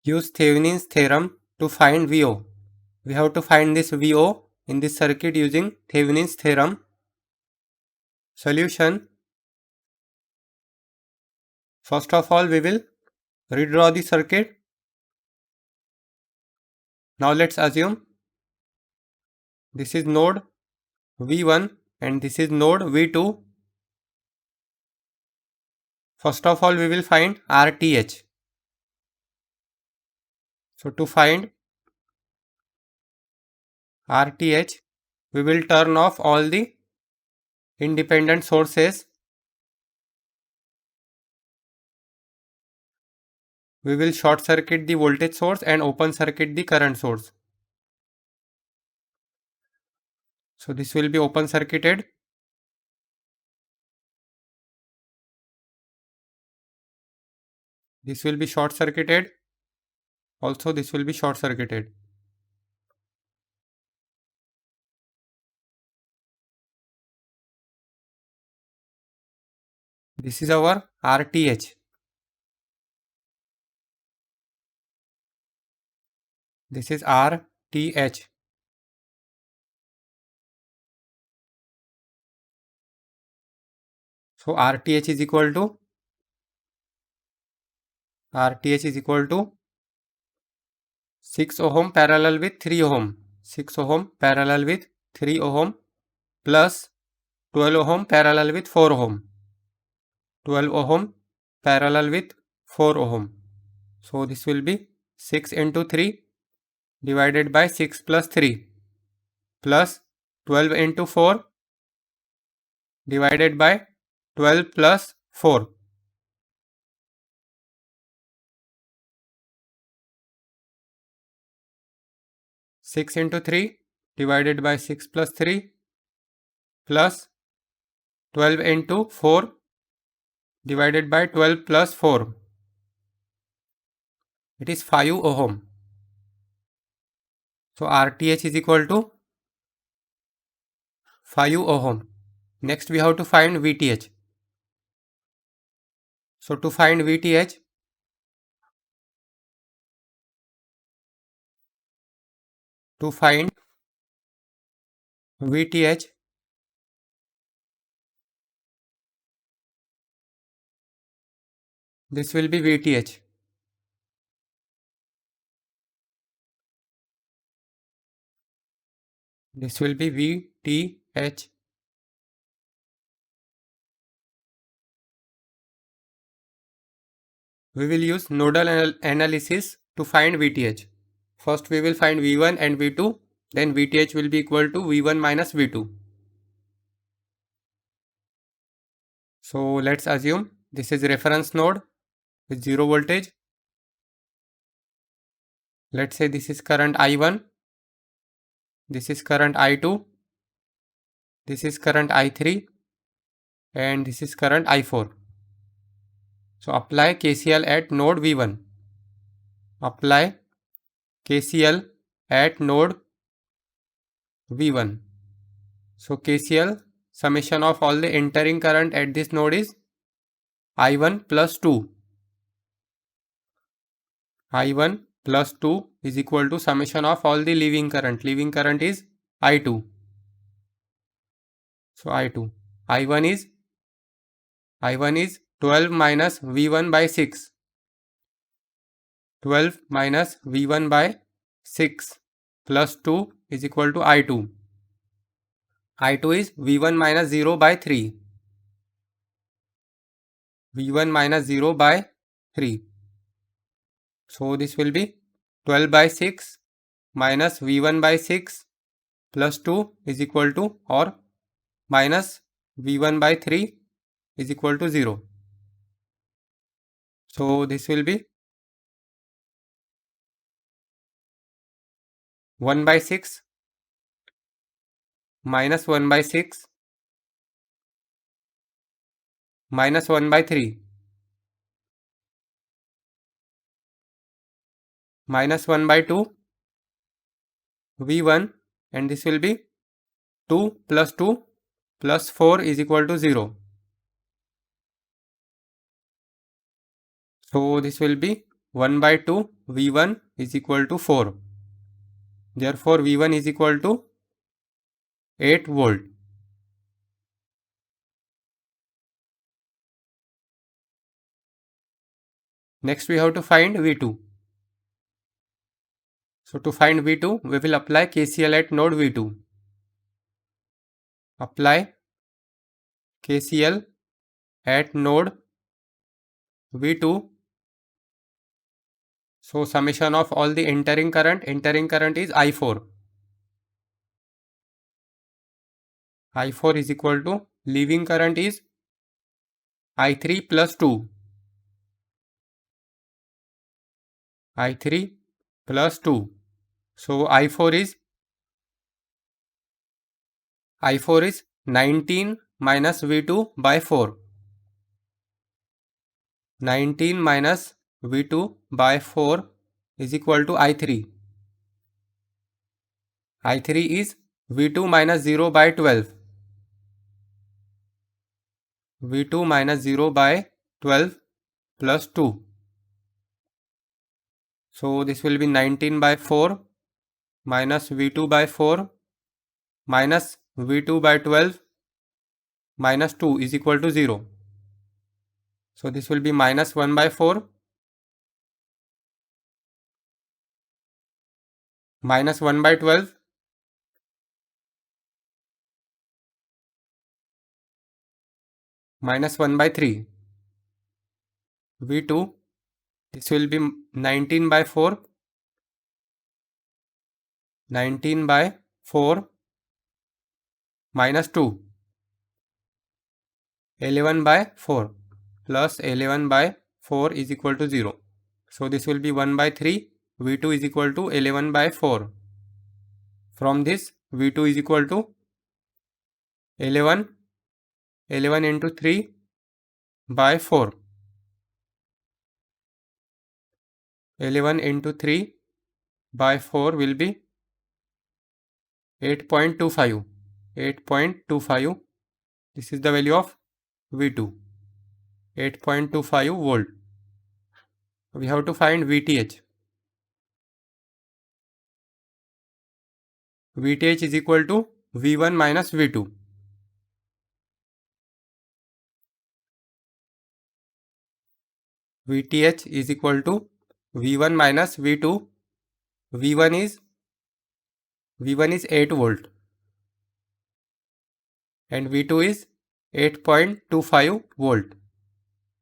Use Thevenin's theorem to find VO. We have to find this VO in this circuit using Thevenin's theorem. Solution. First of all, we will redraw the circuit. Now let's assume this is node V1 and this is node V2. First of all, we will find RTH. So to find RTH, we will turn off all the independent sources. We will short circuit the voltage source and open circuit the current source. So this will be open circuited. This will be short circuited. Also this will be short circuited. This is our RTH. This is RTH. So RTH is equal to 6 ohm parallel with 3 ohm. 6 ohm parallel with 3 ohm plus 12 ohm parallel with 4 ohm. 12 ohm parallel with 4 ohm. So this will be 6 into 3 divided by 6 plus 3 plus 12 into 4 divided by 12 plus 4. Six into 3 divided by 6 plus 3 plus 12 into 4 divided by 12 plus 4. It is 5 ohm. So RTH is equal to 5 ohm. Next we have to find VTH. So to find VTH, this will be VTH. This will be VTH. We will use nodal analysis to find VTH. First we will find V1 and V2, then VTH will be equal to V1 minus V2. So let's assume this is reference node with 0 voltage. Let's say this is current I1, this is current I2, this is current I3 and this is current I4. So apply KCL at node V1. Apply KCL at node V1. So KCL, summation of all the entering current at this node is I1 plus 2. I1 plus 2 is equal to summation of all the leaving current. Leaving current is I2. So I2. I1 is 12 minus V1 by 6. 12 minus V1 by 6 plus 2 is equal to I2. I2 is V1 minus 0 by 3. V1 minus 0 by 3. So this will be 12 by 6 minus V1 by 6 plus 2 is equal to or minus V1 by 3 is equal to 0. So this will be 1 by 6 minus 1 by 6 minus 1 by 3 minus 1 by 2 V1 and this will be 2 plus 2 plus 4 is equal to 0. So this will be 1 by 2 V1 is equal to 4. Therefore, V1 is equal to 8 volt. Next, we have to find V2. So, to find V2, we will apply KCL at node V2. Apply KCL at node V2. So, summation of all the entering current is I4. I4 is equal to leaving current is I3 plus 2. I3 plus 2. So, I4 is 19 minus V2 by 4. 19 minus V2 by 4 is equal to I3. I3 is V2 minus 0 by 12. V2 minus 0 by 12 plus 2. So, this will be 19 by 4 minus V2 by 4 minus V2 by 12 minus 2 is equal to 0. So, this will be minus 1 by 4 minus 1 by 12 minus 1 by 3. V2, this will be 19 by 4, 19 by 4 minus 2, 11 by 4 plus 11 by 4 is equal to 0. So, this will be 1 by 3, V2 is equal to 11 by 4. From this, V2 is equal to 11 into 3 by 4. 11 into 3 by 4 will be 8.25. 8.25. This is the value of V2. 8.25 volt. We have to find VTH. VTH is equal to V1 minus V2. VTH is equal to V1 minus V2. V1 is 8 volt and V2 is 8.25 volt.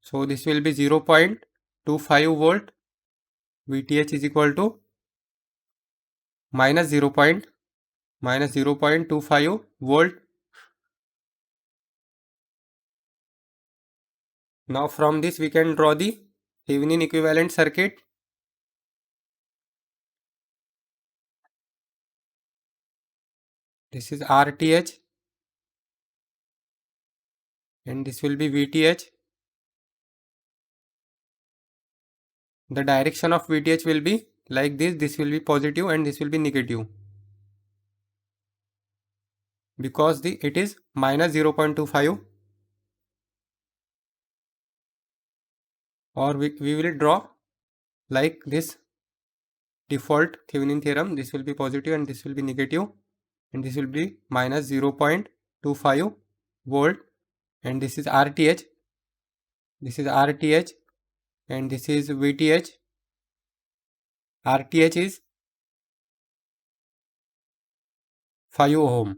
So, this will be 0.25 volt. VTH is equal to minus 0.25 volt. Now, from this we can draw the Thevenin equivalent circuit. This is RTH and this will be VTH. The direction of VTH will be like this. This will be positive and this will be negative. Because it is minus 0.25, or we will draw like this default Thevenin theorem. This will be positive and this will be negative, and this will be minus 0.25 volt, and this is RTH. This is RTH and this is VTH. RTH is 5 ohm.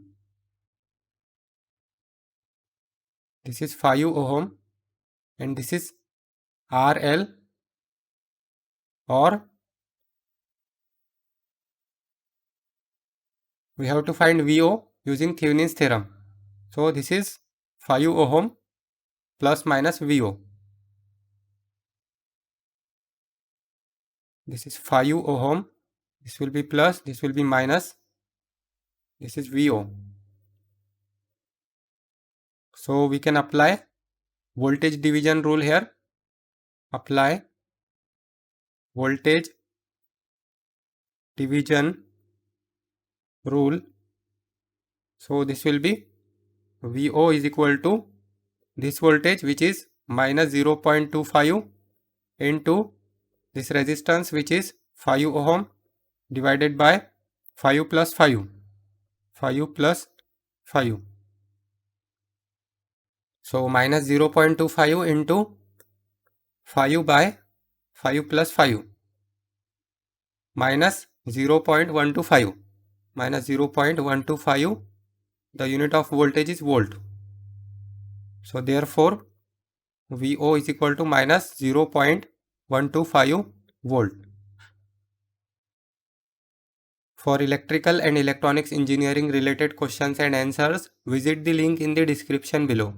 This is 5 ohm and this is RL, or we have to find VO using Thevenin's theorem. So, this is 5 ohm plus minus VO. This is 5 ohm. This will be plus, this will be minus. This is VO. So, we can apply voltage division rule here. Apply voltage division rule. So, this will be VO is equal to this voltage, which is minus 0.25 into this resistance, which is 5 ohm divided by 5 plus 5. 5 plus 5. So minus 0.25 into 5 by 5 plus 5 minus 0.125. Minus 0.125. The unit of voltage is volt. So therefore VO is equal to minus 0.125 volt. For electrical and electronics engineering related questions and answers, visit the link in the description below.